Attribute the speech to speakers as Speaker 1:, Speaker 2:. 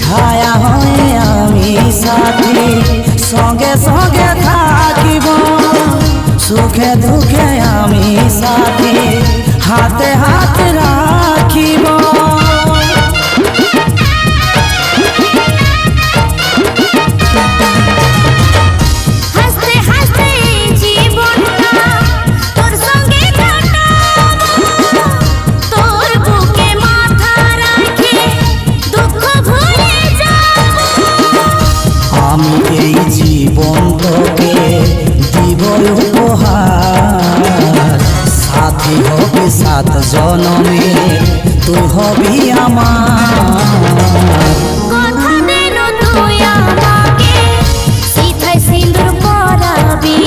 Speaker 1: ছায়া হয়ে আমি সাথী সঙ্গে সঙ্গে থাকিব সুখে দুঃখে আমি সাথী হাতে হাত রাখিব আমি এই জীবন তোকে দিব উপহার সাথী হবি 7 জনমে তুই হবি আমার
Speaker 2: কথা দিন তুই আমাকে সিথায় সিঁদুর পরাবি